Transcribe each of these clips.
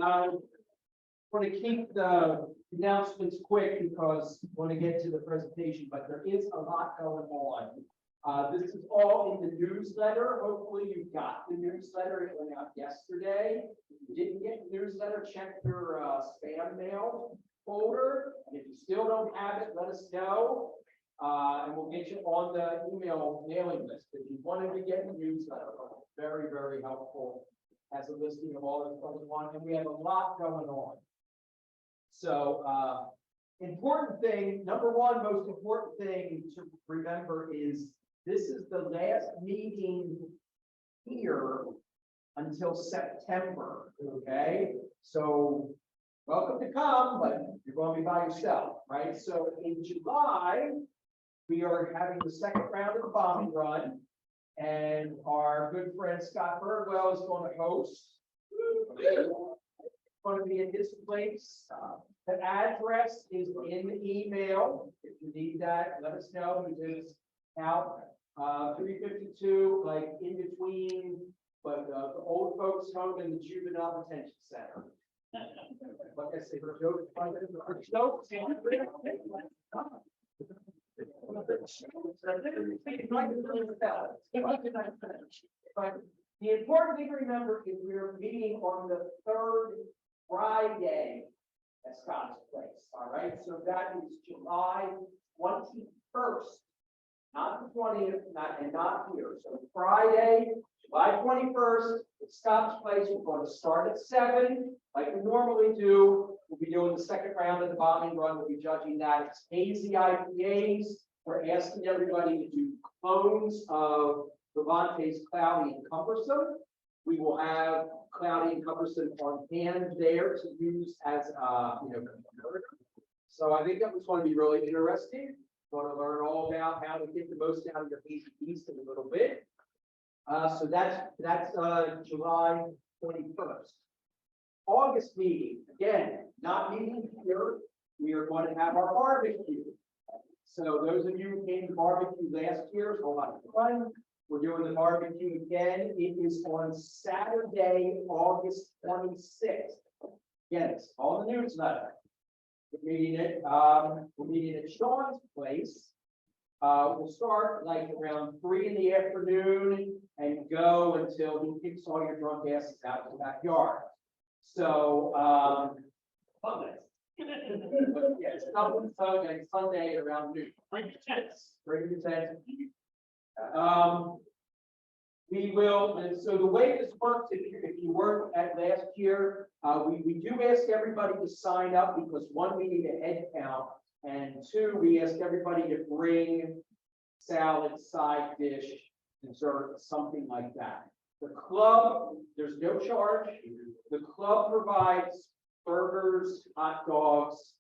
Want to keep the announcements quick because I want to get to the presentation, but there is a lot going on. This is all in the newsletter. Hopefully you got the newsletter. It went out yesterday. If you didn't get the newsletter, check your spam mail folder. And if you still don't have it, let us know. And we'll get you on the email mailing list. If you wanted to get the newsletter, very, very helpful. Has a listing of all that's going on, and we have a lot going on. So, important thing, number one, most important thing to remember is this is the last meeting here until September, okay? So, welcome to come, but you're going to be by yourself, right? So, in July, we are having the second round of the bombing run. And our good friend Scott Birdwell is going to host. Going to be in his place. The address is in the email. If you need that, let us know. It is out 352, like in between, but the old folks home and the juvenile detention center. Like I said, the important thing to remember is we're meeting on the third Friday at Scott's place. All right, so that is July 21st, not the 20th, not here. So Friday, July 21st at Scott's place. We're going to start at 7, like we normally do. We'll be doing the second round of the bombing run. We'll be judging that. It's hazy IPAs. We're asking everybody to do clones of Levante's Cloudy and Cumbersome. We will have Cloudy and Cumbersome on hand there to use as so I think that was going to be really interesting. Going to learn all about how to get the most out of your hazy yeast in a little bit. So that's July 21st. August meeting, again, not meeting here. We are going to have our barbecue. So those of you who came to barbecue last year, it's a lot of fun. We're doing the barbecue again. It is on Saturday, August 26th. Again, it's all the newsletter. We're meeting at Sean's place. We'll start like around 3 in the afternoon and go until he kicks all your drunk asses out in the backyard. So, Sunday. Yes, Sunday around noon. Bring your tents. We will, and so the way this works, if you weren't at last year, we do ask everybody to sign up because 1, we need a head count, and 2, we ask everybody to bring salad, side dish, dessert, something like that. The club, there's no charge. The club provides burgers, hot dogs.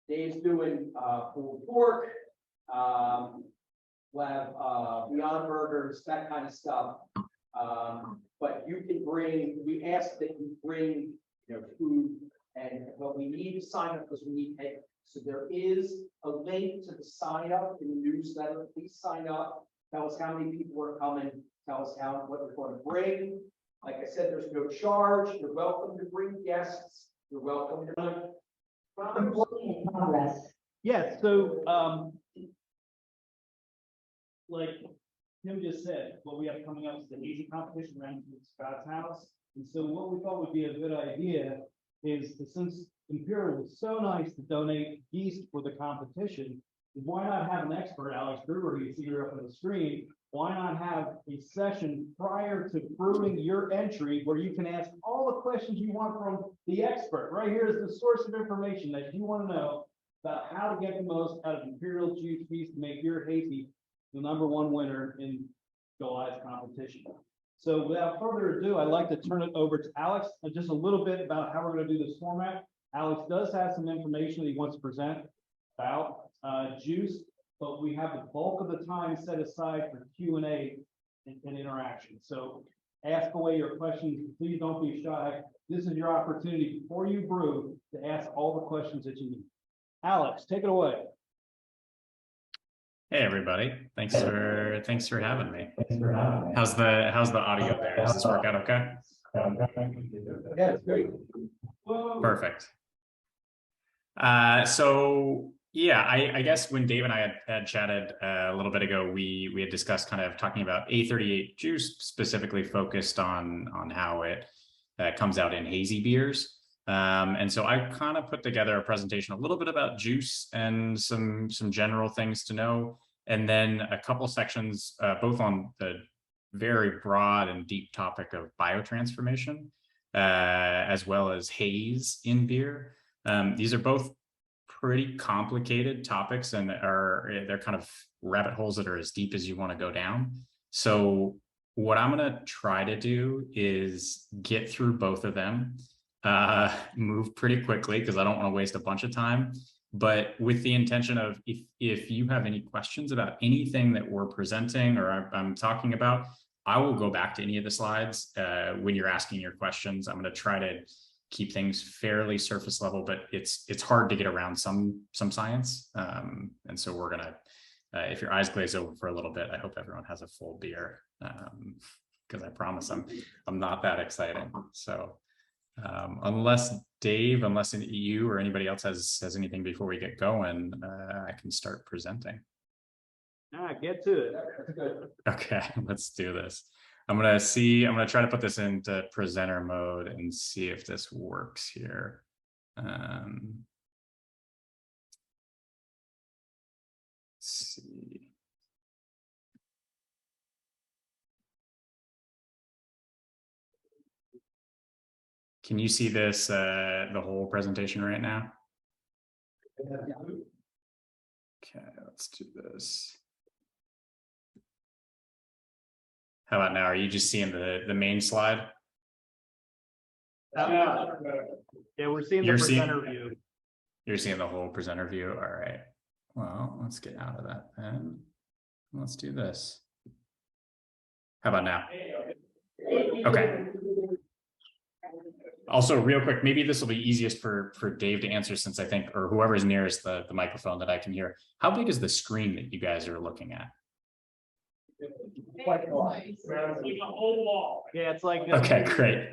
Dave's doing pulled pork. We'll have Beyond Burgers, that kind of stuff. But you can bring. We ask that you bring, food, but we need to sign up because we need pay. So there is a link to the sign up in the newsletter. Please sign up. Tell us how many people are coming. Tell us what you're going to bring. Like I said, there's no charge. You're welcome to bring guests. You're welcome to. Yes, so like Tim just said, what we have coming up is the hazy competition around Scott's house. And so what we thought would be a good idea is that since Imperial was so nice to donate yeast for the competition, why not have an expert, Alex Gruber, who you see here up on the screen, why not have a session prior to brewing your entry where you can ask all the questions you want from the expert. Right here is the source of information that you want to know about how to get the most out of Imperial Juice yeast to make your hazy the #1 winner in July's competition. So without further ado, I'd like to turn it over to Alex just a little bit about how we're going to do this format. Alex does have some information that he wants to present about juice, but we have the bulk of the time set aside for Q&A and interaction. So ask away your questions. Please don't be shy. This is your opportunity before you brew to ask all the questions that you need. Alex, take it away. Hey everybody, thanks for having me. How's the audio there? Does this work out okay? Yeah, it's great. Perfect. So yeah, I guess when Dave and I had chatted a little bit ago, we had discussed kind of talking about A38 Juice, specifically focused on how it comes out in hazy beers. And so I kind of put together a presentation a little bit about juice and some general things to know, and then a couple sections both on the very broad and deep topic of biotransformation, as well as haze in beer. These are both pretty complicated topics, and they're kind of rabbit holes that are as deep as you want to go down. So what I'm going to try to do is get through both of them, move pretty quickly because I don't want to waste a bunch of time, but with the intention of if you have any questions about anything that we're presenting or I'm talking about, I will go back to any of the slides when you're asking your questions. I'm going to try to keep things fairly surface level, but it's hard to get around some science. And so we're gonna, if your eyes glaze over for a little bit, I hope everyone has a full beer, because I promise I'm not that exciting. So unless Dave, unless you or anybody else has anything before we get going, I can start presenting. Get to it. Okay, let's do this. I'm gonna try to put this into presenter mode and see if this works here. Let's see. Can you see this, the whole presentation right now? Okay, let's do this. How about now? Are you just seeing the main slide? Yeah, we're seeing the presenter view. You're seeing the whole presenter view. All right. Well, let's get out of that then. Let's do this. How about now? Okay. Also, real quick, maybe this will be easiest for Dave to answer, since I think, or whoever's nearest the microphone that I can hear. How big is the screen that you guys are looking at? Quite a lot. Yeah, it's like Okay, great.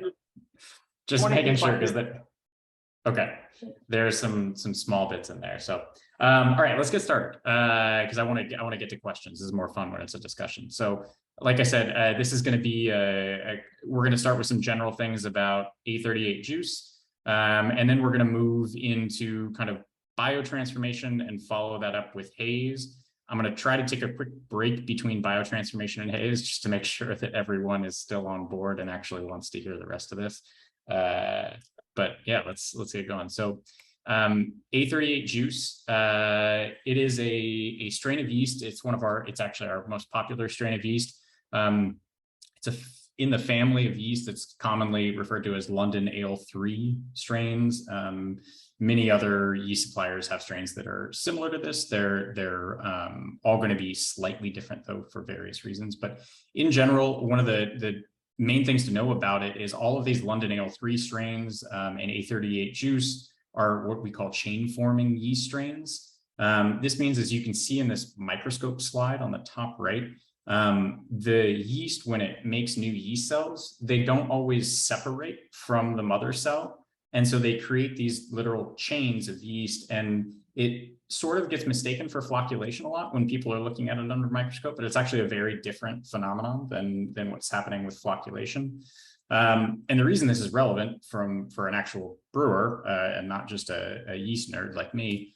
Just making sure, because that. Okay, there's some small bits in there. So, all right, let's get started, because I want to get to questions. This is more fun when it's a discussion. So, like I said, this is going to be we're going to start with some general things about A38 Juice, and then we're going to move into kind of biotransformation and follow that up with haze. I'm going to try to take a quick break between biotransformation and haze just to make sure that everyone is still on board and actually wants to hear the rest of this. But yeah, let's get going. So A38 Juice, it is a strain of yeast. It's actually our most popular strain of yeast. It's in the family of yeast that's commonly referred to as London Ale 3 strains. Many other yeast suppliers have strains that are similar to this. They're all going to be slightly different though for various reasons. But in general, one of the main things to know about it is all of these London Ale 3 strains and A38 Juice are what we call chain forming yeast strains. This means, as you can see in this microscope slide on the top right, the yeast, when it makes new yeast cells, they don't always separate from the mother cell. And so they create these literal chains of yeast, and it sort of gets mistaken for flocculation a lot when people are looking at it under a microscope, but it's actually a very different phenomenon than what's happening with flocculation. And the reason this is relevant for an actual brewer and not just a yeast nerd like me,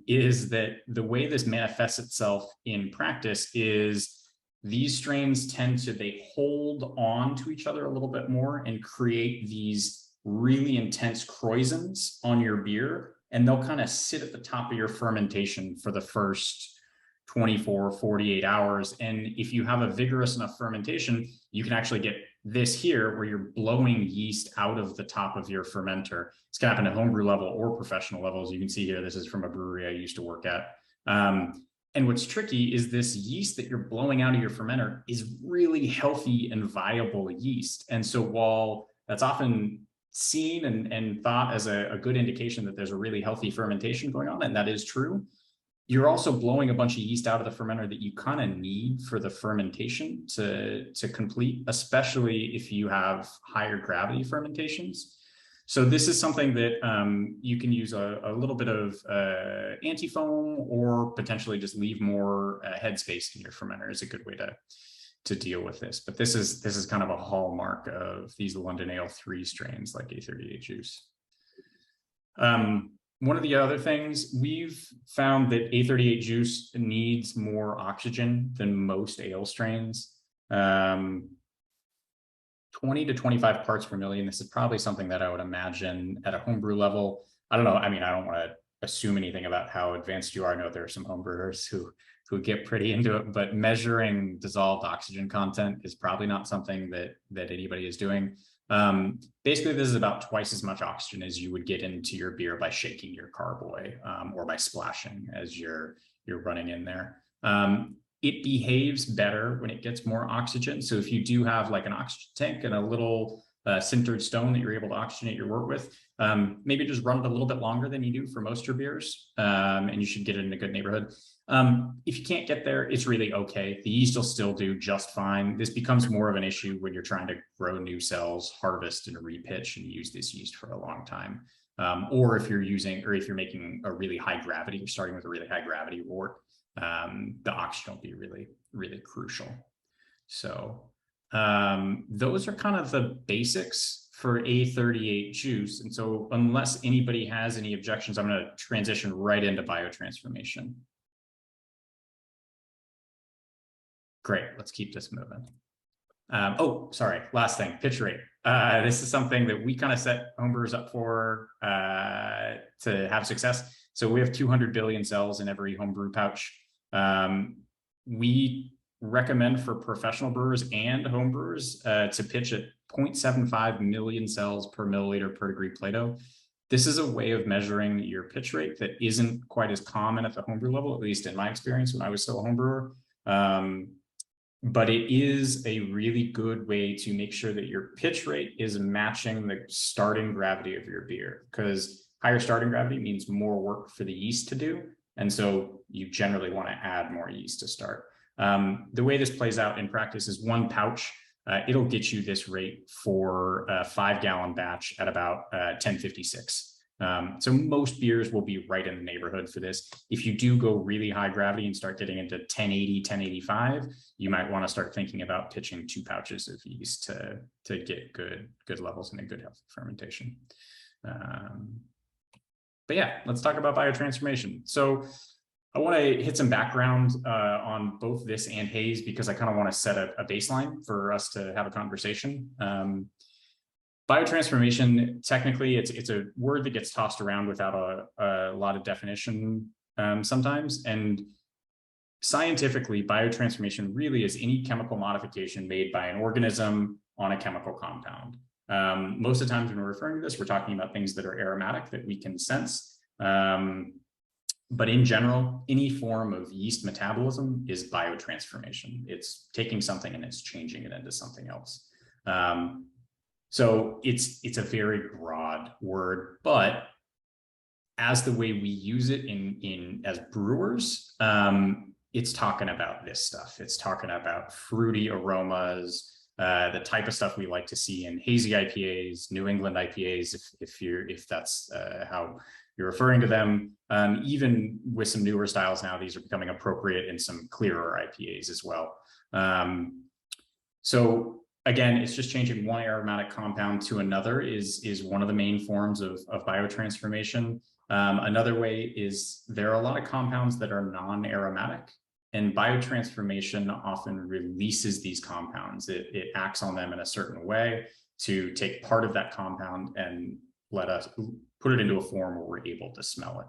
is that the way this manifests itself in practice is these strains they hold on to each other a little bit more and create these really intense croissants on your beer, and they'll kind of sit at the top of your fermentation for the first 24, 48 hours. And if you have a vigorous enough fermentation, you can actually get this here where you're blowing yeast out of the top of your fermenter. It's going to happen at homebrew level or professional levels. You can see here, this is from a brewery I used to work at. And what's tricky is this yeast that you're blowing out of your fermenter is really healthy and viable yeast. And so while that's often seen and thought as a good indication that there's a really healthy fermentation going on, and that is true, you're also blowing a bunch of yeast out of the fermenter that you kind of need for the fermentation to complete, especially if you have higher gravity fermentations. So this is something that you can use a little bit of anti-foam, or potentially just leave more headspace in your fermenter is a good way to deal with this. But this is kind of a hallmark of these London Ale 3 strains like A38 Juice. One of the other things, we've found that A38 Juice needs more oxygen than most ale strains. 20 to 25 parts per million. This is probably something that I would imagine at a homebrew level. I don't know. I mean, I don't want to assume anything about how advanced you are. I know there are some homebrewers who get pretty into it, but measuring dissolved oxygen content is probably not something that anybody is doing. Basically, this is about twice as much oxygen as you would get into your beer by shaking your carboy, or by splashing as you're running in there. It behaves better when it gets more oxygen. So if you do have like an oxygen tank and a little sintered stone that you're able to oxygenate your wort with, maybe just run it a little bit longer than you do for most of your beers, and you should get it in a good neighborhood. If you can't get there, it's really okay. The yeast will still do just fine. This becomes more of an issue when you're trying to grow new cells, harvest and repitch and use this yeast for a long time. Or if you're making a really high gravity, you're starting with a really high gravity wort, the oxygen will be really, really crucial. So those are kind of the basics for A38 Juice. And so unless anybody has any objections, I'm going to transition right into biotransformation. Great, let's keep this moving. Oh, sorry, last thing, pitch rate. This is something that we kind of set homebrewers up for to have success. So we have 200 billion cells in every homebrew pouch. We recommend for professional brewers and homebrewers to pitch at 0.75 million cells per milliliter per degree Plato. This is a way of measuring your pitch rate that isn't quite as common at the homebrew level, at least in my experience when I was still a homebrewer. But it is a really good way to make sure that your pitch rate is matching the starting gravity of your beer, because higher starting gravity means more work for the yeast to do. And so you generally want to add more yeast to start. The way this plays out in practice is one pouch, it'll get you this rate for a 5-gallon batch at about 1056. So most beers will be right in the neighborhood for this. If you do go really high gravity and start getting into 1080, 1085, you might want to start thinking about pitching 2 pouches of yeast to get good levels and a good healthy fermentation. But yeah, let's talk about biotransformation. So I want to hit some background on both this and haze, because I kind of want to set a baseline for us to have a conversation. Biotransformation, technically, it's a word that gets tossed around without a lot of definition sometimes. And scientifically, biotransformation really is any chemical modification made by an organism on a chemical compound. Most of the times when we're referring to this, we're talking about things that are aromatic that we can sense. But in general, any form of yeast metabolism is biotransformation. It's taking something and it's changing it into something else. So it's a very broad word, but as the way we use it as brewers, it's talking about this stuff. It's talking about fruity aromas, the type of stuff we like to see in hazy IPAs, New England IPAs, if that's how you're referring to them. Even with some newer styles now, these are becoming appropriate in some clearer IPAs as well. So again, it's just changing one aromatic compound to another is one of the main forms of biotransformation. Another way is there are a lot of compounds that are non-aromatic, and biotransformation often releases these compounds. It acts on them in a certain way to take part of that compound and let us put it into a form where we're able to smell it.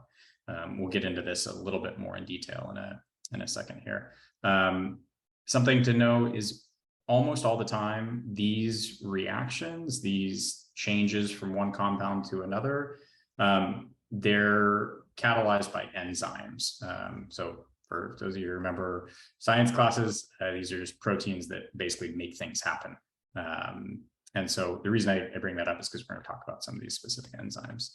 We'll get into this a little bit more in detail in a second here. Something to know is almost all the time, these reactions, these changes from one compound to another, they're catalyzed by enzymes. So for those of you who remember science classes, these are just proteins that basically make things happen. And so the reason I bring that up is because we're going to talk about some of these specific enzymes.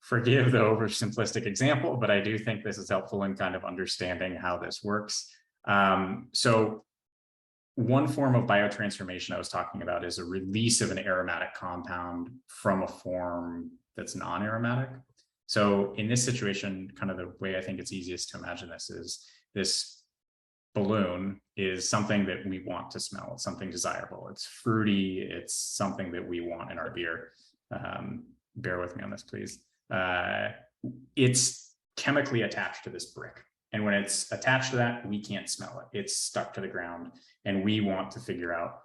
Forgive the oversimplistic example, but I do think this is helpful in kind of understanding how this works. So one form of biotransformation I was talking about is a release of an aromatic compound from a form that's non-aromatic. So in this situation, kind of the way I think it's easiest to imagine this is this balloon is something that we want to smell. It's something desirable. It's fruity. It's something that we want in our beer. Bear with me on this, please. It's chemically attached to this brick. And when it's attached to that, we can't smell it. It's stuck to the ground, and we want to figure out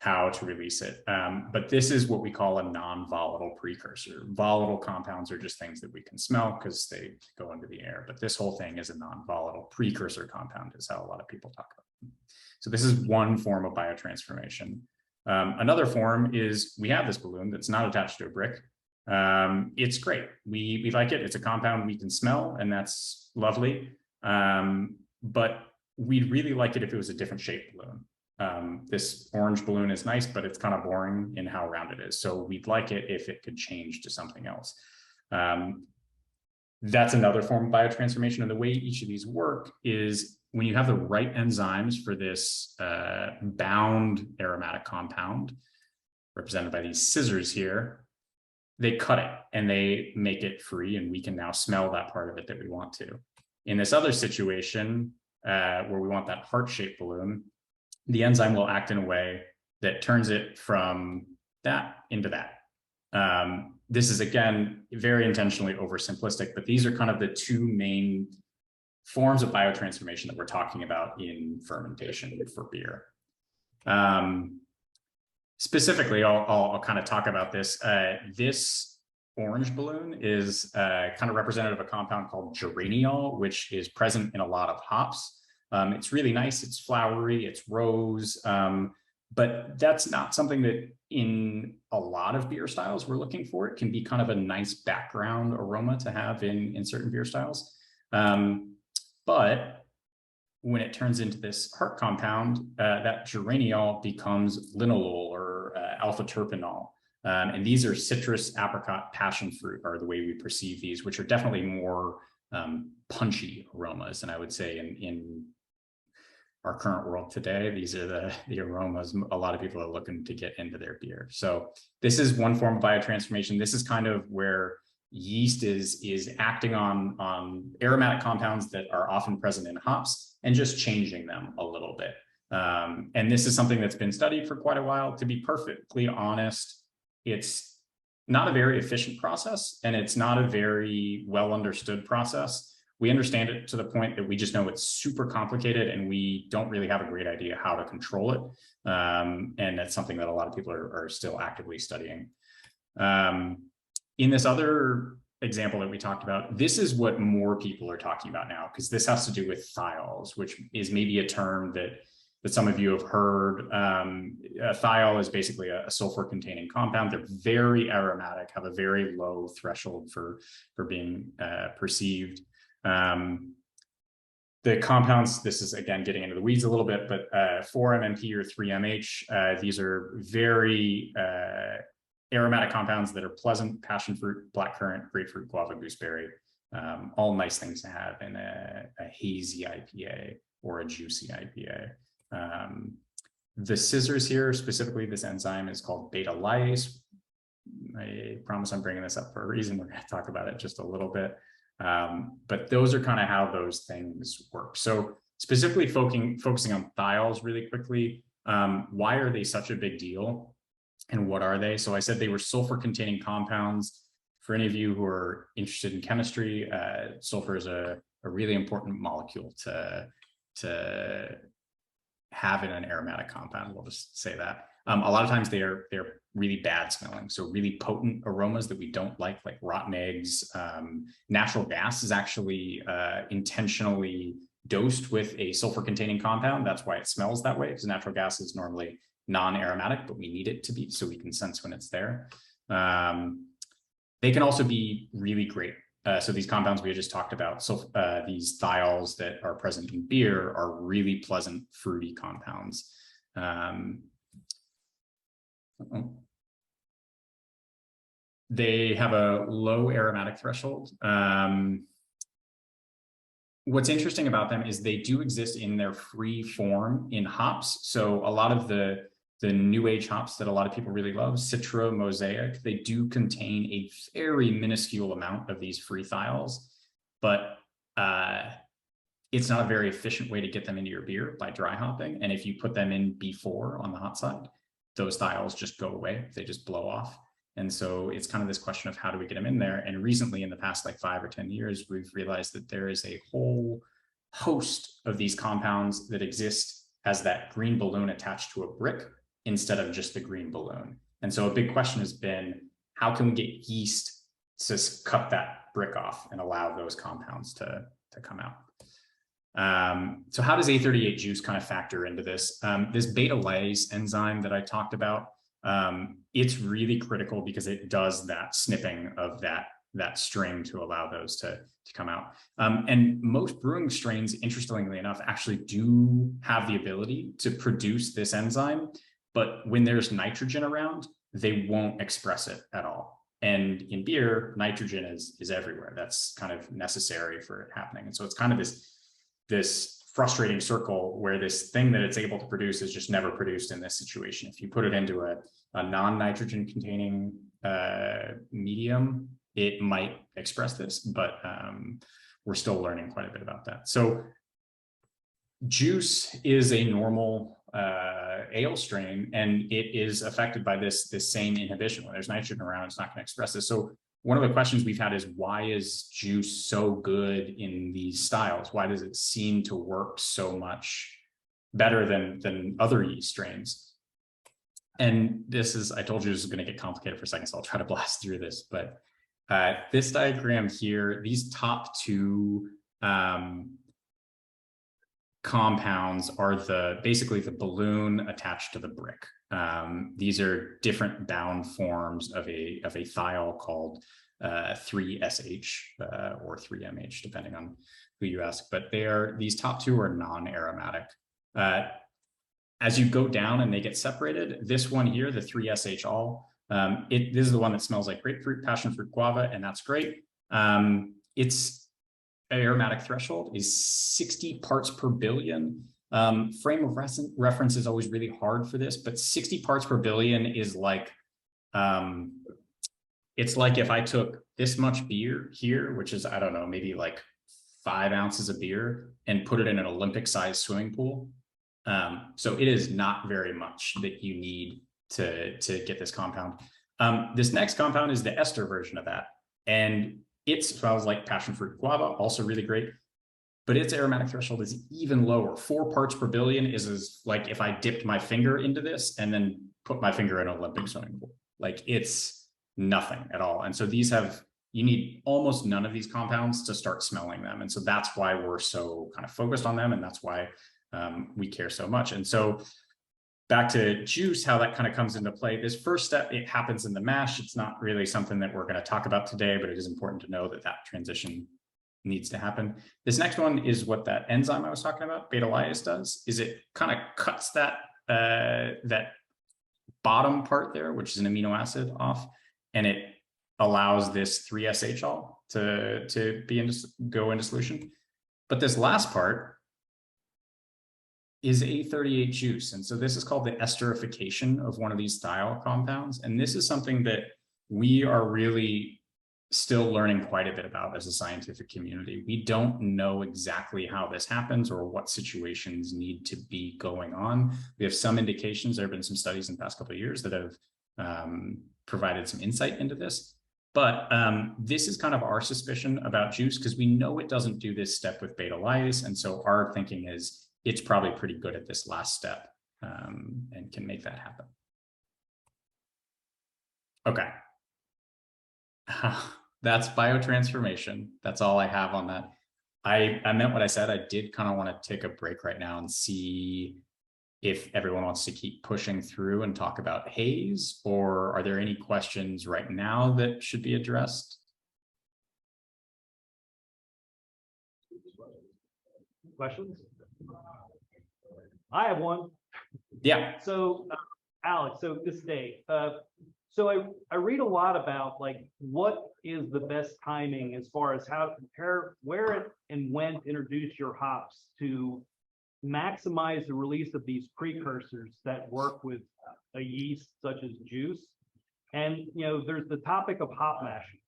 how to release it. But this is what we call a non-volatile precursor. Volatile compounds are just things that we can smell because they go into the air. But this whole thing is a non-volatile precursor compound, is how a lot of people talk about it. So this is one form of biotransformation. Another form is we have this balloon that's not attached to a brick. It's great. We like it. It's a compound we can smell, and that's lovely. But we'd really like it if it was a different shaped balloon. This orange balloon is nice, but it's kind of boring in how round it is. So we'd like it if it could change to something else. That's another form of biotransformation. And the way each of these work is when you have the right enzymes for this bound aromatic compound, represented by these scissors here, they cut it and they make it free, and we can now smell that part of it that we want to. In this other situation, where we want that heart-shaped balloon, the enzyme will act in a way that turns it from that into that. This is, again, very intentionally oversimplistic, but these are kind of the two main forms of biotransformation that we're talking about in fermentation for beer. Specifically, I'll kind of talk about this. This orange balloon is kind of representative of a compound called geraniol, which is present in a lot of hops. It's really nice. It's flowery. It's rose. But that's not something that in a lot of beer styles we're looking for. It can be kind of a nice background aroma to have in certain beer styles. But when it turns into this heart compound, that geraniol becomes linalool or alpha terpenol. And these are citrus, apricot, passion fruit are the way we perceive these, which are definitely more punchy aromas. And I would say in our current world today, these are the aromas a lot of people are looking to get into their beer. So this is one form of biotransformation. This is kind of where yeast is acting on aromatic compounds that are often present in hops and just changing them a little bit. And this is something that's been studied for quite a while. To be perfectly honest, it's not a very efficient process, and it's not a very well understood process. We understand it to the point that we just know it's super complicated and we don't really have a great idea how to control it. And that's something that a lot of people are still actively studying. In this other example that we talked about, this is what more people are talking about now, because this has to do with thiols, which is maybe a term that some of you have heard. A thiol is basically a sulfur-containing compound. They're very aromatic, have a very low threshold for being perceived. The compounds, this is again getting into the weeds a little bit, but 4-MMP or 3-MH, these are very aromatic compounds that are pleasant: passion fruit, blackcurrant, grapefruit, guava, gooseberry. All nice things to have in a hazy IPA or a juicy IPA. The scissors here, specifically this enzyme, is called beta lyase. I promise I'm bringing this up for a reason. We're going to talk about it just a little bit. But those are kind of how those things work. So specifically focusing on thiols really quickly, why are they such a big deal and what are they? So I said they were sulfur-containing compounds. For any of you who are interested in chemistry, sulfur is a really important molecule to have in an aromatic compound. We'll just say that. A lot of times they're really bad smelling, so really potent aromas that we don't like rotten eggs. Natural gas is actually intentionally dosed with a sulfur-containing compound. That's why it smells that way, because natural gas is normally non-aromatic, but we need it to be so we can sense when it's there. They can also be really great. So these compounds we just talked about, so these thiols that are present in beer are really pleasant, fruity compounds. They have a low aromatic threshold. what's interesting about them is they do exist in their free form in hops. So a lot of the new age hops that a lot of people really love, Citra, Mosaic, they do contain a very minuscule amount of these free thiols, but it's not a very efficient way to get them into your beer by dry hopping. And if you put them in before on the hot side, those thiols just go away. They just blow off. And so it's kind of this question of how do we get them in there? And recently in the past like 5 or 10 years, we've realized that there is a whole host of these compounds that exist as that green balloon attached to a brick instead of just the green balloon. And so a big question has been, how can we get yeast to cut that brick off and allow those compounds to come out? So how does A38 juice kind of factor into this? This beta lyase enzyme that I talked about, it's really critical because it does that snipping of that string to allow those to come out. And most brewing strains, interestingly enough, actually do have the ability to produce this enzyme, but when there's nitrogen around, they won't express it at all. And in beer, nitrogen is everywhere. That's kind of necessary for it happening. And so it's kind of this frustrating circle where this thing that it's able to produce is just never produced in this situation. If you put it into a non-nitrogen containing medium, it might express this, but we're still learning quite a bit about that. So juice is a normal ale strain, and it is affected by this same inhibition. When there's nitrogen around, it's not going to express this. So one of the questions we've had is, why is juice so good in these styles? Why does it seem to work so much better than other yeast strains? And this is, I told you this is going to get complicated for a second, so I'll try to blast through this. But this diagram here, these top two compounds are basically the balloon attached to the brick. These are different bound forms of a thiol called 3SH or 3MH, depending on who you ask. But these top two are non-aromatic. As you go down and they get separated, this one here, the 3SH all, this is the one that smells like grapefruit, passion fruit, guava, and that's great. Its aromatic threshold is 60 parts per billion. Frame of reference is always really hard for this, but 60 parts per billion is like, it's like if I took this much beer here, which is, I don't know, maybe like 5 ounces of beer, and put it in an Olympic-sized swimming pool. So it is not very much that you need to get this compound. This next compound is the ester version of that. And it smells like passion fruit guava, also really great. But its aromatic threshold is even lower. 4 parts per billion is like if I dipped my finger into this and then put my finger in an Olympic swimming pool. Like it's nothing at all. And so you need almost none of these compounds to start smelling them. And so that's why we're so kind of focused on them. And that's why we care so much. And so back to juice, how that kind of comes into play. This first step, it happens in the mash. It's not really something that we're going to talk about today, but it is important to know that transition needs to happen. This next one is what that enzyme I was talking about, beta lyase, does, is it kind of cuts that bottom part there, which is an amino acid, off, and it allows this 3SH all to go into solution. But this last part is A38 juice. And so this is called the esterification of one of these thiol compounds. And this is something that we are really still learning quite a bit about as a scientific community. We don't know exactly how this happens or what situations need to be going on. We have some indications. There have been some studies in the past couple of years that have provided some insight into this. But this is kind of our suspicion about juice, because we know it doesn't do this step with beta lyase. And so our thinking is it's probably pretty good at this last step and can make that happen. Okay. That's biotransformation. That's all I have on that. I meant what I said. I did kind of want to take a break right now and see if everyone wants to keep pushing through and talk about haze, or are there any questions right now that should be addressed? Questions? I have one. Yeah. So, Alex, so this day, So I read a lot about like what is the best timing as far as how to compare where and when to introduce your hops to maximize the release of these precursors that work with a yeast such as juice. And there's the topic of hop mashing.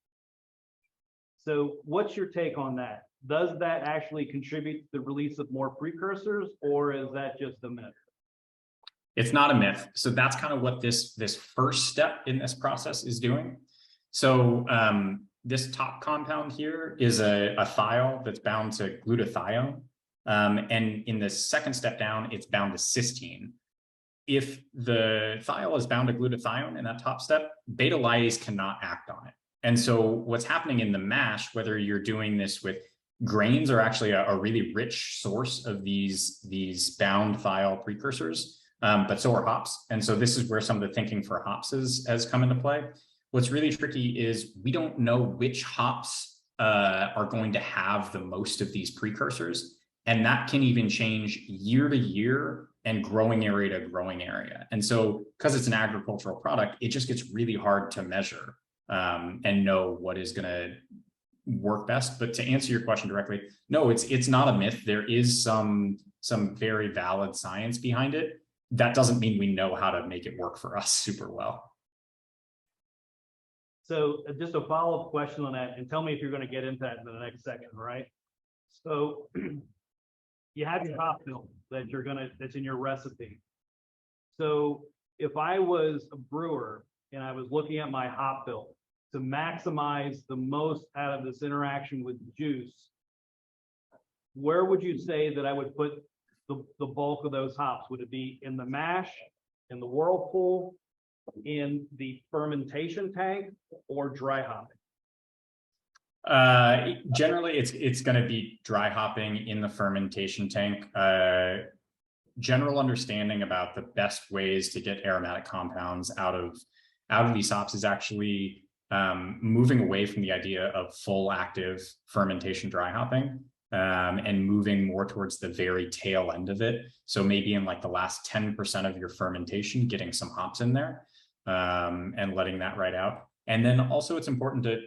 So what's your take on that? Does that actually contribute to the release of more precursors, or is that just a myth? It's not a myth. So that's kind of what this first step in this process is doing. So this top compound here is a thiol that's bound to glutathione. And in the second step down, it's bound to cysteine. If the thiol is bound to glutathione in that top step, beta lyase cannot act on it. And so what's happening in the mash, whether you're doing this with grains or actually a really rich source of these bound thiol precursors, but so are hops. And so this is where some of the thinking for hops has come into play. What's really tricky is we don't know which hops are going to have the most of these precursors. And that can even change year to year and growing area to growing area. And so because it's an agricultural product, it just gets really hard to measure and know what is going to work best. But to answer your question directly, no, it's not a myth. There is some very valid science behind it. That doesn't mean we know how to make it work for us super well. So just a follow-up question on that, and tell me if you're going to get into that in the next section, right? So you have your hop bill that's in your recipe. So if I was a brewer and I was looking at my hop bill to maximize the most out of this interaction with juice, where would you say that I would put the bulk of those hops? Would it be in the mash, in the whirlpool, in the fermentation tank, or dry hopping? Generally, it's going to be dry hopping in the fermentation tank. General understanding about the best ways to get aromatic compounds out of these hops is actually moving away from the idea of full active fermentation dry hopping. And moving more towards the very tail end of it. So maybe in like the last 10% of your fermentation, getting some hops in there and letting that ride out. And then also it's important to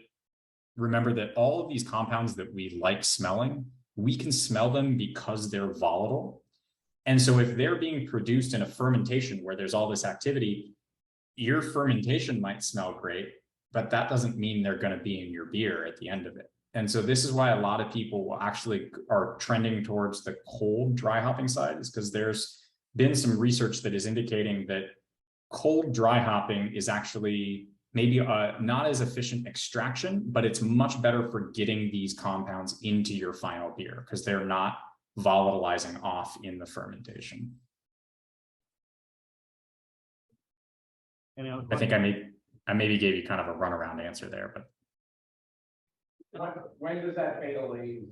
remember that all of these compounds that we like smelling, we can smell them because they're volatile. And so if they're being produced in a fermentation where there's all this activity, your fermentation might smell great, but that doesn't mean they're going to be in your beer at the end of it. And so this is why a lot of people actually are trending towards the cold dry hopping side, is because there's been some research that is indicating that cold dry hopping is actually maybe not as efficient extraction, but it's much better for getting these compounds into your final beer because they're not volatilizing off in the fermentation. I think I maybe gave you kind of a runaround answer there, but. When does that beta lyase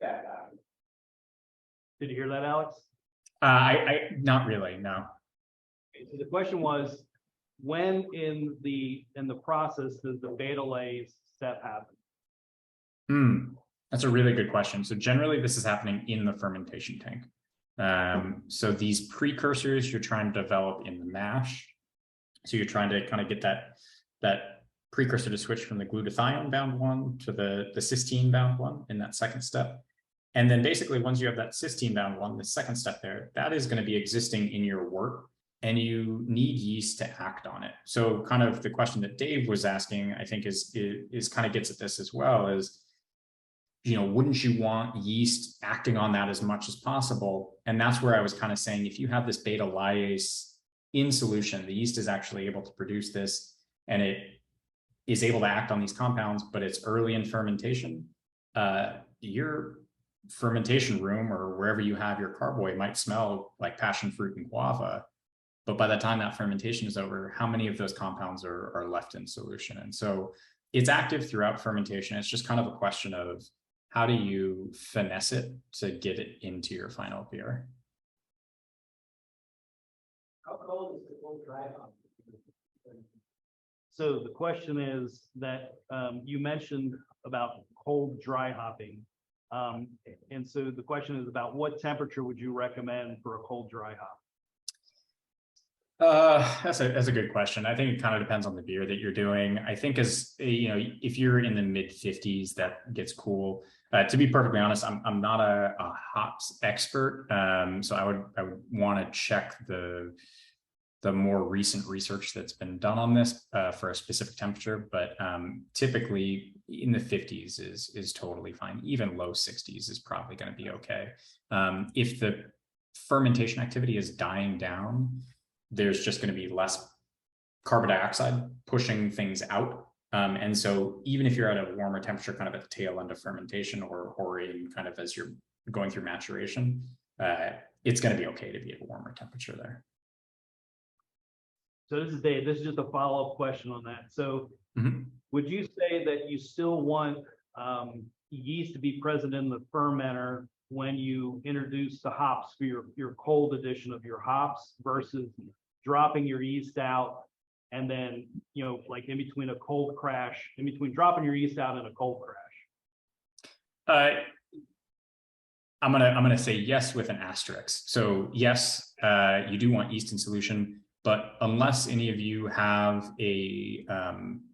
that happen? Did you hear that, Alex? I not really, no. So the question was, when in the process does the beta lyase step happen? That's a really good question. So generally this is happening in the fermentation tank. So these precursors you're trying to develop in the mash. So you're trying to kind of get that precursor to switch from the glutathione bound one to the cysteine bound one in that second step. And then basically once you have that cysteine bound one, the second step there, that is going to be existing in your wort and you need yeast to act on it. So kind of the question that Dave was asking, I think is kind of gets at this as well, is, wouldn't you want yeast acting on that as much as possible? And that's where I was kind of saying, if you have this beta lyase in solution, the yeast is actually able to produce this and it is able to act on these compounds, but it's early in fermentation. Your fermentation room or wherever you have your carboy might smell like passion fruit and guava, but by the time that fermentation is over, how many of those compounds are left in solution? And so it's active throughout fermentation. It's just kind of a question of how do you finesse it to get it into your final beer? How cold is the cold dry hop? So the question is that you mentioned about cold dry hopping. And so the question is about what temperature would you recommend for a cold dry hop? That's a good question. I think it kind of depends on the beer that you're doing. I think if you're in the mid 50s, that gets cool. To be perfectly honest, I'm not a hops expert, so I would want to check the more recent research that's been done on this for a specific temperature. But typically in the 50s is totally fine. Even low 60s is probably going to be okay. If the fermentation activity is dying down, there's just going to be less carbon dioxide pushing things out. And so even if you're at a warmer temperature, kind of at the tail end of fermentation or in kind of as you're going through maturation, it's going to be okay to be at a warmer temperature there. So this is Dave. This is just a follow-up question on that. So would you say that you still want yeast to be present in the fermenter when you introduce the hops for your cold addition of your hops versus dropping your yeast out and then, like in between a cold crash, in between dropping your yeast out and a cold crash? I'm gonna say yes with an asterisk. So yes, you do want yeast in solution, but unless any of you have a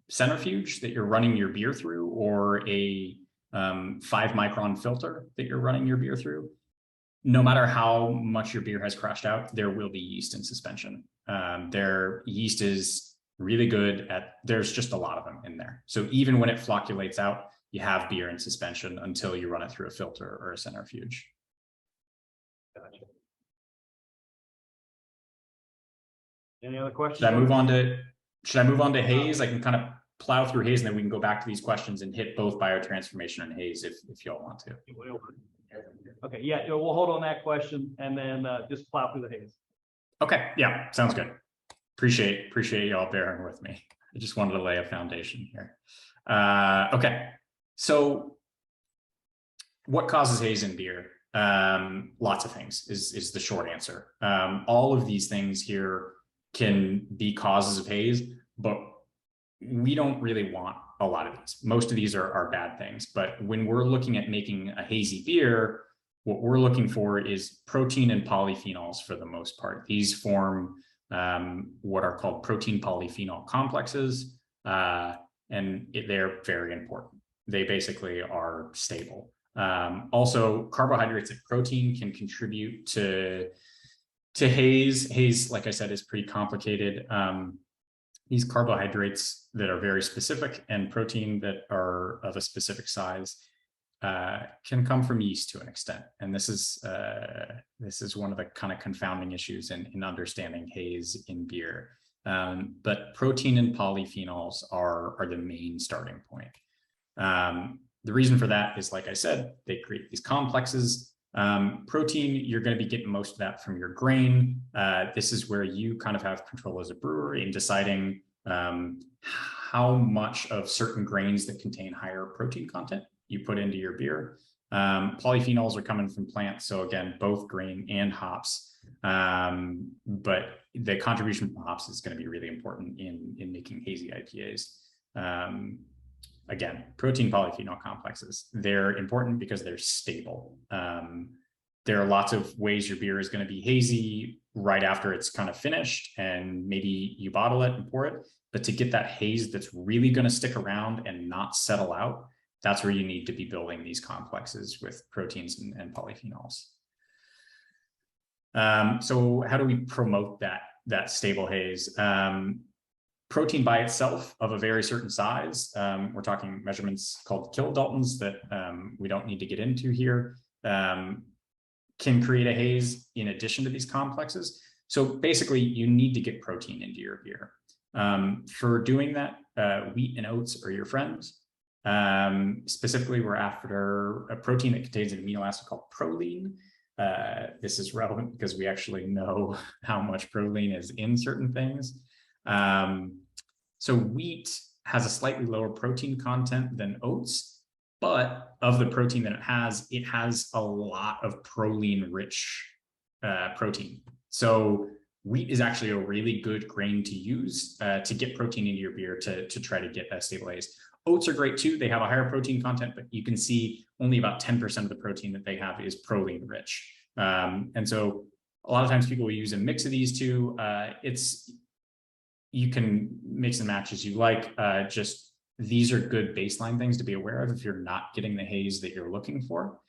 centrifuge that you're running your beer through or a 5-micron filter that you're running your beer through, no matter how much your beer has crashed out, there will be yeast in suspension. Their yeast is really good there's just a lot of them in there. So even when it flocculates out, you have beer in suspension until you run it through a filter or a centrifuge. Gotcha. Any other questions? Should I move on to haze? I can kind of plow through haze and then we can go back to these questions and hit both biotransformation and haze if y'all want to. Okay, yeah, we'll hold on that question and then just plow through the haze. Okay, yeah, sounds good. Appreciate y'all bearing with me. I just wanted to lay a foundation here. Okay, so what causes haze in beer? Lots of things is the short answer. All of these things here can be causes of haze, but we don't really want a lot of these. Most of these are bad things, but when we're looking at making a hazy beer, what we're looking for is protein and polyphenols for the most part. These form what are called protein polyphenol complexes, and they're very important. They basically are stable. Also, carbohydrates and protein can contribute to haze. Haze, like I said, is pretty complicated. These carbohydrates that are very specific and protein that are of a specific size can come from yeast to an extent. And this is one of the kind of confounding issues in understanding haze in beer. But protein and polyphenols are the main starting point. The reason for that is, like I said, they create these complexes. Protein, you're going to be getting most of that from your grain. This is where you kind of have control as a brewer in deciding how much of certain grains that contain higher protein content you put into your beer. Polyphenols are coming from plants, so again, both grain and hops. But the contribution from hops is going to be really important in making hazy IPAs. Again, protein polyphenol complexes, they're important because they're stable. There are lots of ways your beer is going to be hazy right after it's kind of finished, and maybe you bottle it and pour it. But to get that haze that's really going to stick around and not settle out, that's where you need to be building these complexes with proteins and polyphenols. So how do we promote that stable haze? Protein by itself of a very certain size, we're talking measurements called kilodaltons that we don't need to get into here, can create a haze in addition to these complexes. So basically, you need to get protein into your beer. For doing that, wheat and oats are your friends. Specifically, we're after a protein that contains an amino acid called proline. This is relevant because we actually know how much proline is in certain things. So wheat has a slightly lower protein content than oats, but of the protein that it has a lot of proline-rich protein. So wheat is actually a really good grain to use to get protein into your beer to try to get that stable haze. Oats are great too. They have a higher protein content, but you can see only about 10% of the protein that they have is proline rich. And so A lot of times people will use a mix of these two. You can mix and match as you like. Just these are good baseline things to be aware of if you're not getting the haze that you're looking for.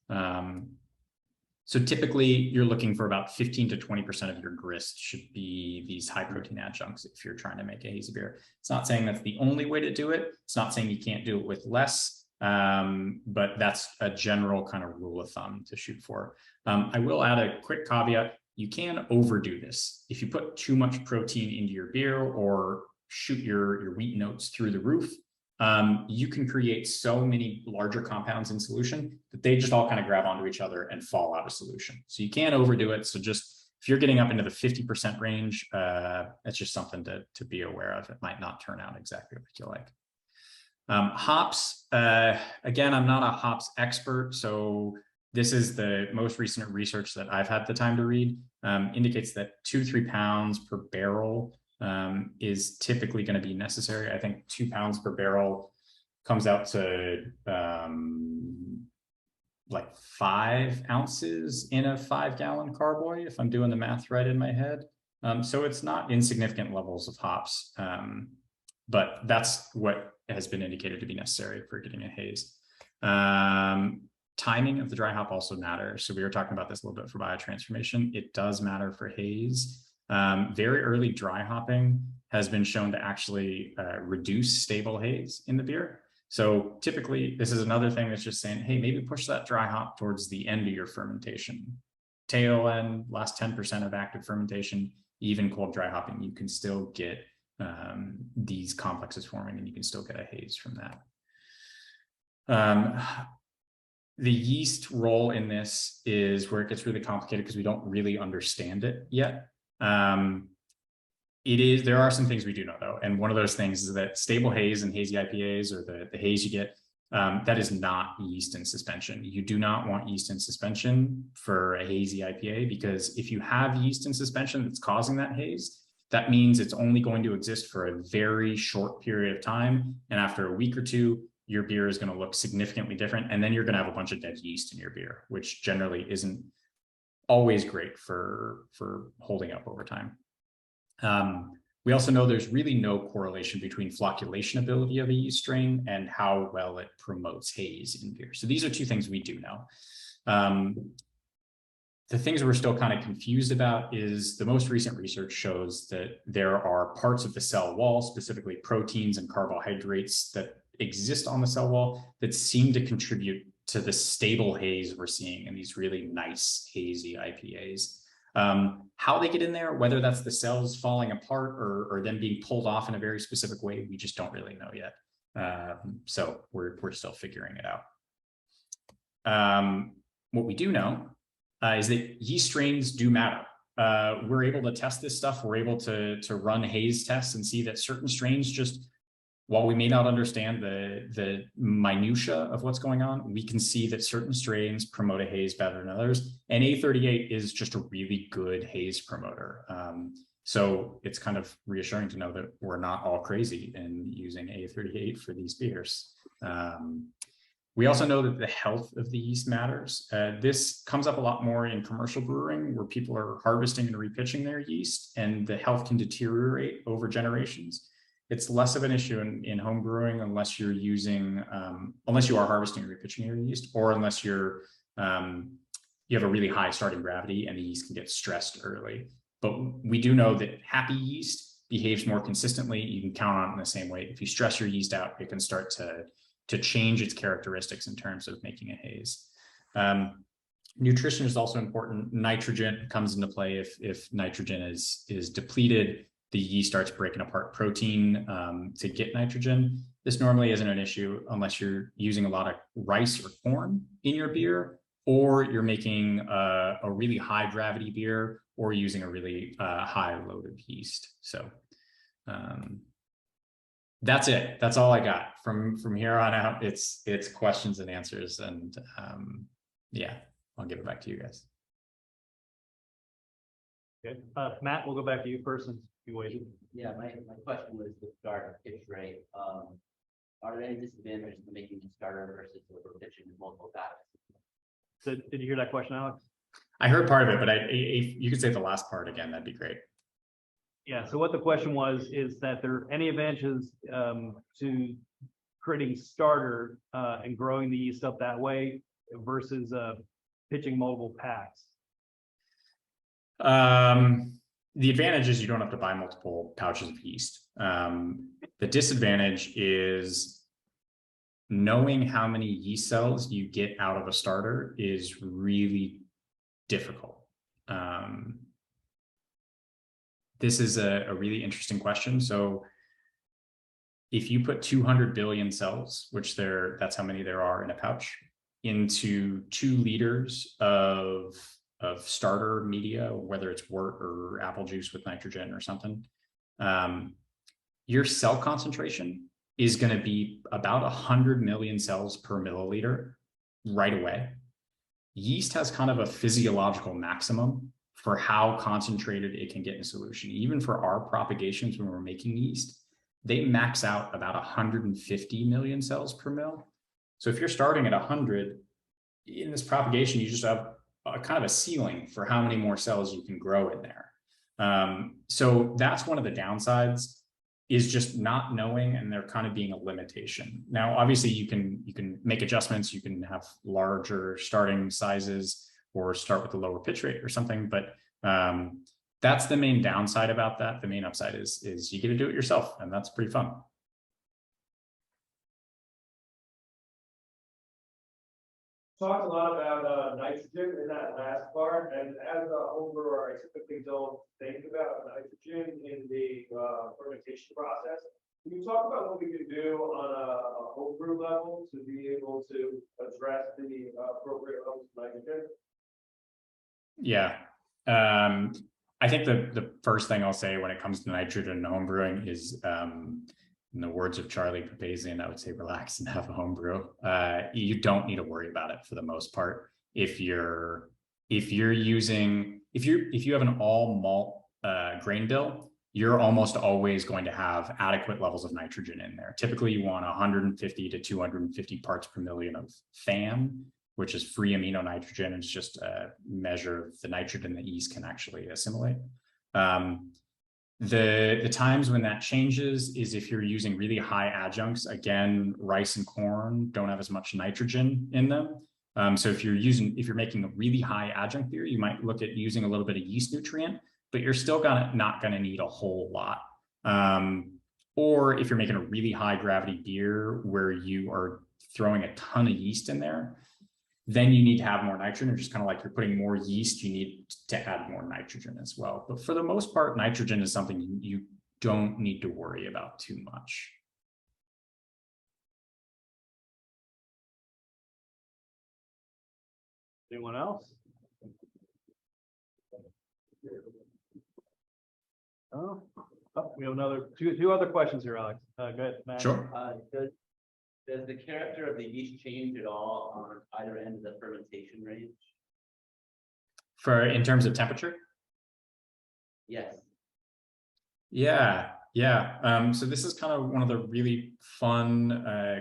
So typically you're looking for about 15 to 20% of your grist should be these high protein adjuncts if you're trying to make a hazy beer. It's not saying that's the only way to do it. It's not saying you can't do it with less, but that's a general kind of rule of thumb to shoot for. I will add a quick caveat. You can overdo this. If you put too much protein into your beer or shoot your wheat notes through the roof, you can create so many larger compounds in solution that they just all kind of grab onto each other and fall out of solution. So you can't overdo it. So just if you're getting up into the 50% range, that's just something to be aware of. It might not turn out exactly what you like. Hops, again, I'm not a hops expert, so this is the most recent research that I've had the time to read, indicates that 2 to 3 pounds per barrel is typically going to be necessary. I think 2 pounds per barrel comes out to like 5 ounces in a 5-gallon carboy, if I'm doing the math right in my head. So it's not insignificant levels of hops, but that's what has been indicated to be necessary for getting a haze. Timing of the dry hop also matters. So we were talking about this a little bit for biotransformation. It does matter for haze. Very early dry hopping has been shown to actually reduce stable haze in the beer. So typically, this is another thing that's just saying, hey, maybe push that dry hop towards the end of your fermentation. Tail end, last 10% of active fermentation, even cold dry hopping, you can still get these complexes forming and you can still get a haze from that. The yeast role in this is where it gets really complicated because we don't really understand it yet. There are some things we do know though. And one of those things is that stable haze and hazy IPAs, or the haze you get, that is not yeast in suspension. You do not want yeast in suspension for a hazy IPA, because if you have yeast in suspension that's causing that haze, that means it's only going to exist for a very short period of time. And after a week or two, your beer is going to look significantly different. And then you're going to have a bunch of dead yeast in your beer, which generally isn't always great for holding up over time. We also know there's really no correlation between flocculation ability of a yeast strain and how well it promotes haze in beer. So these are two things we do know. The things we're still kind of confused about is the most recent research shows that there are parts of the cell wall, specifically proteins and carbohydrates that exist on the cell wall, that seem to contribute to the stable haze we're seeing in these really nice hazy IPAs. How they get in there, whether that's the cells falling apart or them being pulled off in a very specific way, we just don't really know yet. So we're still figuring it out. What we do know is that yeast strains do matter. We're able to test this stuff. We're able to run haze tests and see that certain strains just, while we may not understand the minutia of what's going on, we can see that certain strains promote a haze better than others. And A38 is just a really good haze promoter. So it's kind of reassuring to know that we're not all crazy in using A38 for these beers. We also know that the health of the yeast matters. This comes up a lot more in commercial brewing, where people are harvesting and repitching their yeast, and the health can deteriorate over generations. It's less of an issue in home brewing unless you're using, unless you are harvesting and repitching your yeast, or unless you're, you have a really high starting gravity and the yeast can get stressed early. But we do know that happy yeast behaves more consistently. You can count on it in the same way. If you stress your yeast out, it can start to change its characteristics in terms of making a haze. Nutrition is also important. Nitrogen comes into play. If nitrogen is depleted, the yeast starts breaking apart protein to get nitrogen. This normally isn't an issue unless you're using a lot of rice or corn in your beer, or you're making a really high gravity beer, or using a really high load of yeast. So that's it. That's all I got. From here on out, it's questions and answers. And yeah, I'll give it back to you guys. Okay, Matt, we'll go back to you first since you waited. Yeah, my question was the starter pitch rate. Are there any disadvantages to making a starter versus pitching multiple guys? So did you hear that question, Alex? I heard part of it, but if you could say the last part again, that'd be great. Yeah, so what the question was, is that there any advantages to creating starter and growing the yeast up that way versus pitching multiple packs? The advantage is you don't have to buy multiple pouches of yeast. The disadvantage is knowing how many yeast cells you get out of a starter is really difficult. This is a really interesting question. So if you put 200 billion cells, which that's how many there are in a pouch, into 2 liters of starter media, whether it's wort or apple juice with nitrogen or something, your cell concentration is going to be about 100 million cells per milliliter right away. Yeast has kind of a physiological maximum for how concentrated it can get in solution. Even for our propagations, when we're making yeast, they max out about 150 million cells per mil. So if you're starting at 100, in this propagation, you just have a kind of a ceiling for how many more cells you can grow in there. So that's one of the downsides, is just not knowing, and there kind of being a limitation. Now, obviously you can make adjustments. You can have larger starting sizes or start with a lower pitch rate or something, but that's the main downside about that. The main upside is you get to do it yourself, and that's pretty fun. Talked a lot about nitrogen in that last part, and as a home brewer, I typically don't think about nitrogen in the fermentation process. Can you talk about what we can do on a home brew level to be able to address the appropriate levels of nitrogen? Yeah. I think the first thing I'll say when it comes to nitrogen and home brewing is, in the words of Charlie Papazian, I would say relax and have a home brew. You don't need to worry about it for the most part. If you have an all malt grain bill, you're almost always going to have adequate levels of nitrogen in there. Typically, you want 150 to 250 parts per million of FAM, which is free amino nitrogen. It's just a measure of the nitrogen that yeast can actually assimilate. The times when that changes is if you're using really high adjuncts. Again, rice and corn don't have as much nitrogen in them. So if you're making a really high adjunct beer, you might look at using a little bit of yeast nutrient, but you're still not gonna need a whole lot. Or if you're making a really high gravity beer where you are throwing a ton of yeast in there, then you need to have more nitrogen, or just kind of like you're putting more yeast, you need to add more nitrogen as well. But for the most part, nitrogen is something you don't need to worry about too much. Anyone else? Oh, we have another two other questions here, Alex. Go ahead, Matt. Sure. Does the character of the yeast change at all on either end of the fermentation range? In terms of temperature? Yes. Yeah. So this is kind of one of the really fun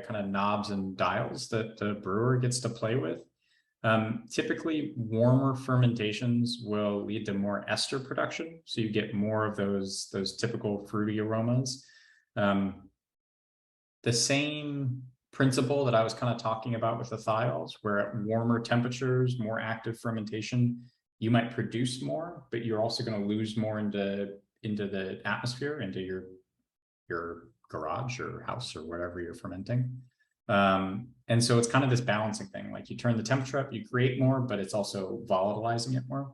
kind of knobs and dials that the brewer gets to play with. Typically, warmer fermentations will lead to more ester production, so you get more of those typical fruity aromas. The same principle that I was kind of talking about with the thiols, where at warmer temperatures, more active fermentation, you might produce more, but you're also going to lose more into the atmosphere, into your garage or house or wherever you're fermenting. And so it's kind of this balancing thing. Like you turn the temperature up, you create more, but it's also volatilizing it more.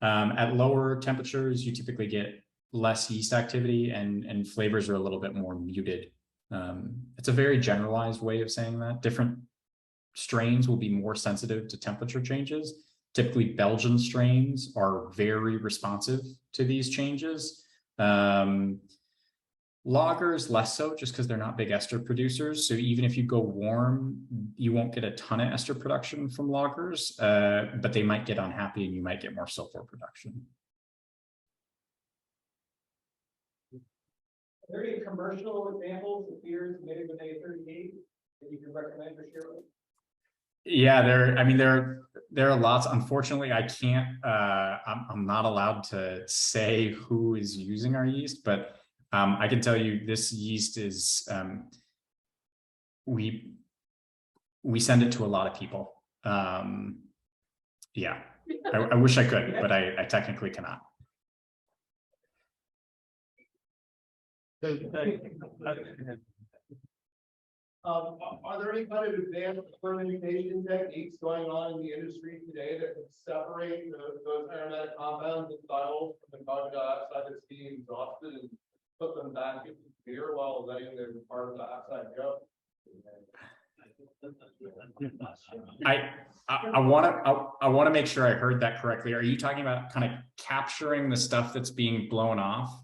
At lower temperatures, you typically get less yeast activity, and flavors are a little bit more muted. It's a very generalized way of saying that. Different strains will be more sensitive to temperature changes. Typically, Belgian strains are very responsive to these changes. Lagers less so, just because they're not big ester producers. So even if you go warm, you won't get a ton of ester production from lagers, but they might get unhappy and you might get more sulfur production. Are there any commercial examples of beers made with A38 that you can recommend or share with? Yeah, there are lots. Unfortunately, I can't, I'm not allowed to say who is using our yeast, but I can tell you this yeast is, we send it to a lot of people. Yeah, I wish I could, but I technically cannot. Are there any kind of advanced fermentation techniques going on in the industry today that can separate those aromatic compounds and thiols from the carbon dioxide that's being exhausted and put them back into beer while letting the carbon dioxide go? I want to make sure I heard that correctly. Are you talking about kind of capturing the stuff that's being blown off,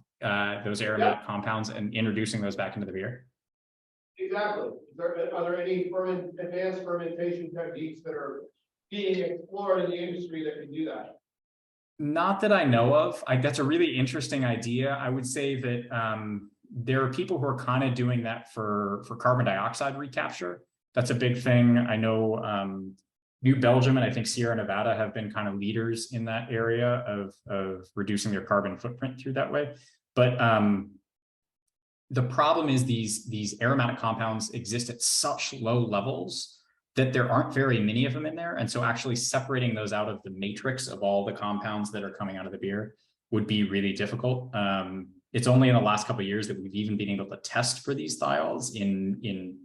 those aromatic compounds, and introducing those back into the beer? Exactly. Are there any advanced fermentation techniques that are being explored in the industry that can do that? Not that I know of. That's a really interesting idea. I would say that there are people who are kind of doing that for carbon dioxide recapture. That's a big thing. I know New Belgium and I think Sierra Nevada have been kind of leaders in that area of reducing their carbon footprint through that way. But the problem is these aromatic compounds exist at such low levels that there aren't very many of them in there. And so actually separating those out of the matrix of all the compounds that are coming out of the beer would be really difficult. It's only in the last couple of years that we've even been able to test for these thiols in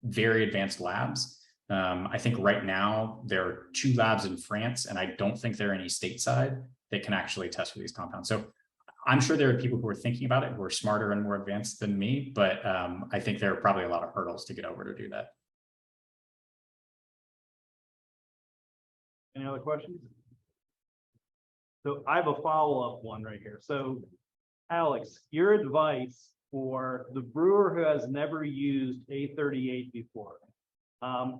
very advanced labs. I think right now there are 2 labs in France, and I don't think there are any stateside that can actually test for these compounds. So I'm sure there are people who are thinking about it who are smarter and more advanced than me, but I think there are probably a lot of hurdles to get over to do that. Any other questions? So I have a follow-up one right here. So Alex, your advice for the brewer who has never used A38 before.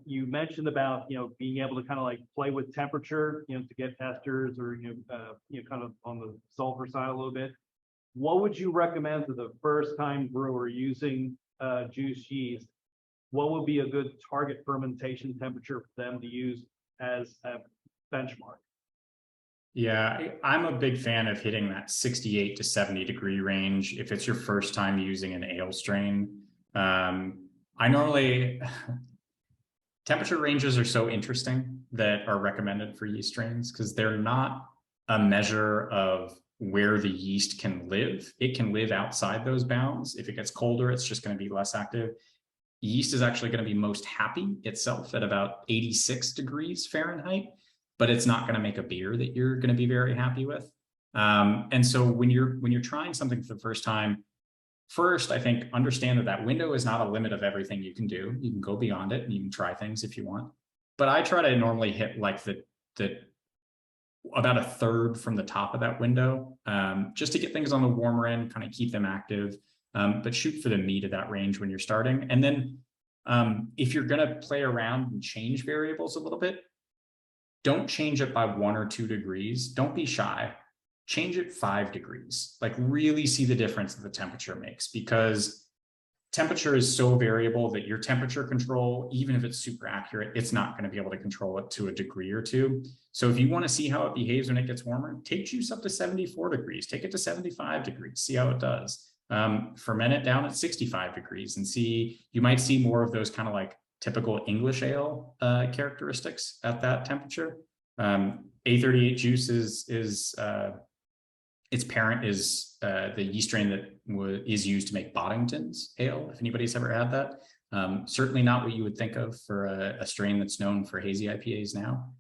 You mentioned about, being able to kind of like play with temperature, to get esters or, kind of on the sulfur side a little bit. What would you recommend to the first time brewer using juice yeast? What would be a good target fermentation temperature for them to use as a benchmark? Yeah, I'm a big fan of hitting that 68 to 70 degree range if it's your first time using an ale strain. I normally temperature ranges are so interesting that are recommended for yeast strains because they're not a measure of where the yeast can live. It can live outside those bounds. If it gets colder, it's just going to be less active. Yeast is actually going to be most happy itself at about 86 degrees Fahrenheit, but it's not going to make a beer that you're going to be very happy with. And so when you're trying something for the first time, first, I think understand that window is not a limit of everything you can do. You can go beyond it and you can try things if you want. But I try to normally hit like the about a third from the top of that window, just to get things on the warmer end, kind of keep them active, but shoot for the meat of that range when you're starting. And then if you're going to play around and change variables a little bit, don't change it by 1 or 2 degrees. Don't be shy. Change it 5 degrees. Like really see the difference that the temperature makes, because temperature is so variable that your temperature control, even if it's super accurate, it's not going to be able to control it to a degree or 2. So if you want to see how it behaves when it gets warmer, take juice up to 74 degrees, take it to 75 degrees, see how it does. Ferment it down at 65 degrees and see, you might see more of those kind of like typical English ale characteristics at that temperature. A38 Juice is its parent is the yeast strain that is used to make Boddington's ale, if anybody's ever had that. Certainly not what you would think of for a strain that's known for hazy IPAs now.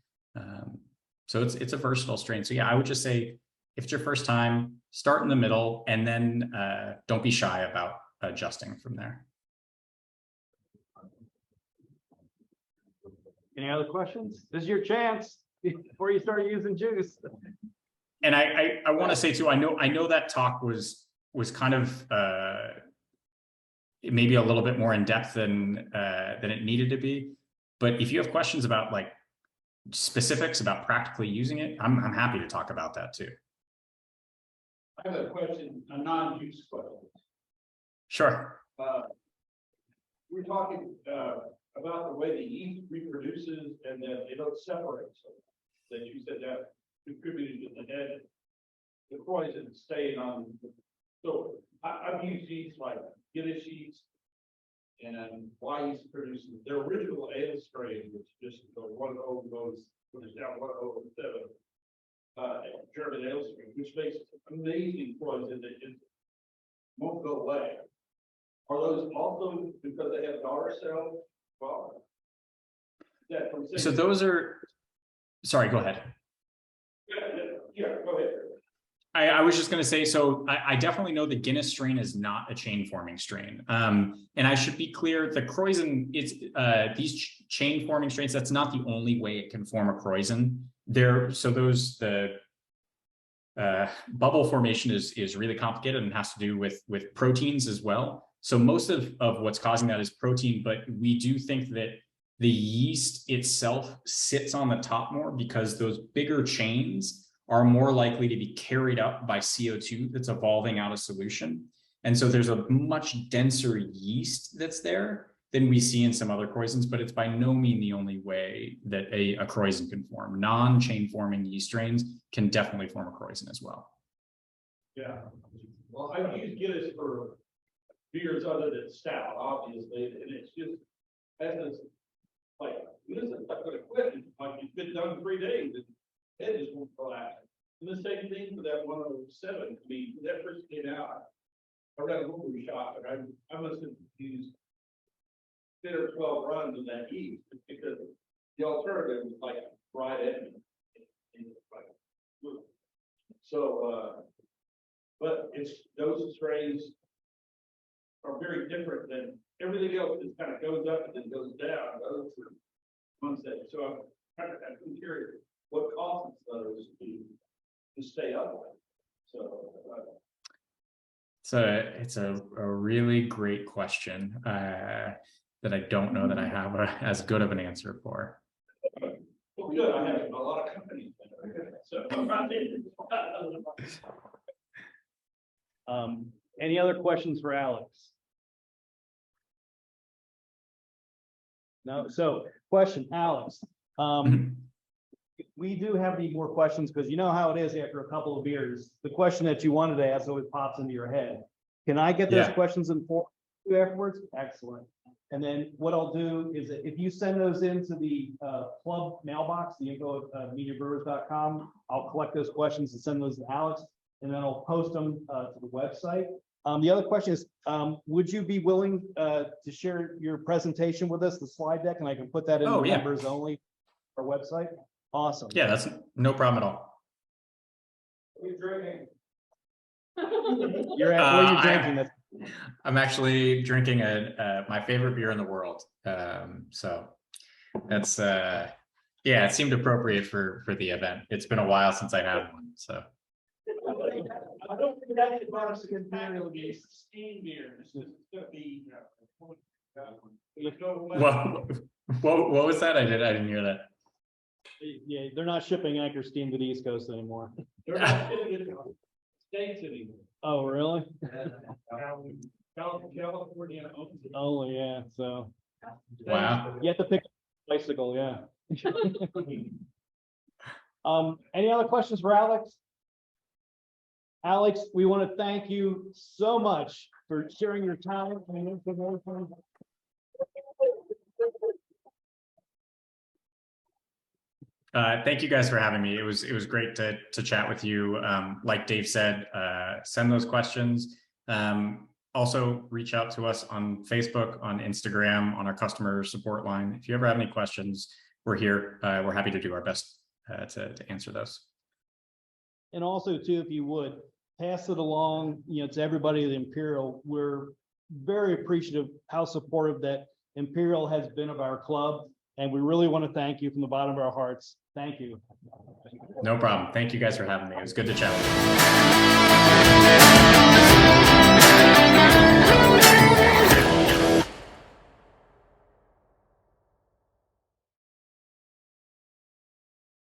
So it's a versatile strain. So yeah, I would just say, if it's your first time, start in the middle and then don't be shy about adjusting from there. Any other questions? This is your chance before you start using juice. And I want to say too, I know that talk was kind of maybe a little bit more in depth than it needed to be. But if you have questions about like specifics about practically using it, I'm happy to talk about that too. I have a question, a non-juice question. Sure. We're talking about the way the yeast reproduces and that they don't separate. So that you said that contributed to the head, the poison staying on. So I've used yeast like Guinness yeast and why yeast produces their original ale strain, which just the 1.0 goes, when it's down 1.07. German ale strain, which makes amazing poison that just won't go away. Are those also because they have daughter cells? Well, So those are, sorry, go ahead. Yeah, go ahead. I was just going to say, so I definitely know the Guinness strain is not a chain forming strain. And I should be clear, the Kreuzen, it's these chain forming strains, that's not the only way it can form a Kreuzen. The bubble formation is really complicated and has to do with proteins as well. So most of what's causing that is protein, but we do think that the yeast itself sits on the top more because those bigger chains are more likely to be carried up by CO2 that's evolving out of solution. And so there's a much denser yeast that's there than we see in some other Kreuzens, but it's by no means the only way that a Kreuzen can form. Non-chain forming yeast strains can definitely form a Kreuzen as well. Yeah. Well, I've used Guinness for beers other than stout, obviously, and it's just, as like, this is not gonna quit, like, it's been done 3 days, and it just won't collapse. And the same thing for that 107, I mean, that first came out, I got a brewery shop, and I must have used 10 or 12 runs of that yeast, because the alternative was like fried egg. So, but it's, those strains are very different than everything else. Just kind of goes up and then goes down. Those are ones that, so I'm kind of curious what causes those to stay up. So It's a really great question that I don't know that I have as good of an answer for. well, good. I have a lot of companies. So Any other questions for Alex? No, so question, Alex. We do have any more questions because you know how it is after a couple of beers. The question that you wanted to ask always pops into your head. Can I get those questions in form afterwards? Excellent. And then what I'll do is if you send those into the club mailbox, the info at mediabrewers.com, I'll collect those questions and send those to Alex, and then I'll post them to the website. The other question is, would you be willing to share your presentation with us, the slide deck, and I can put that in the members only our website? Awesome. Yeah, that's no problem at all. we're drinking. What are you drinking? I'm actually drinking my favorite beer in the world. So that's yeah, it seemed appropriate for the event. It's been a while since I had one. So I don't think that's the Imperial Yeast steam beer. This is what was that? I didn't hear that. Yeah, they're not shipping Anchor Steam to the East Coast anymore. They're not shipping it to States anymore. Oh, really? California. Oh, yeah. So Wow. you have to pick up a bicycle, yeah. Any other questions for Alex? Alex, we want to thank you so much for sharing your time and information. Thank you guys for having me. It was great to chat with you. Like Dave said, send those questions. Also reach out to us on Facebook, on Instagram, on our customer support line. If you ever have any questions, we're here. We're happy to do our best to answer those. And also too, if you would pass it along, to everybody at Imperial. We're very appreciative how supportive that Imperial has been of our club. And we really want to thank you from the bottom of our hearts. Thank you. No problem. Thank you guys for having me. It was good to chat with you.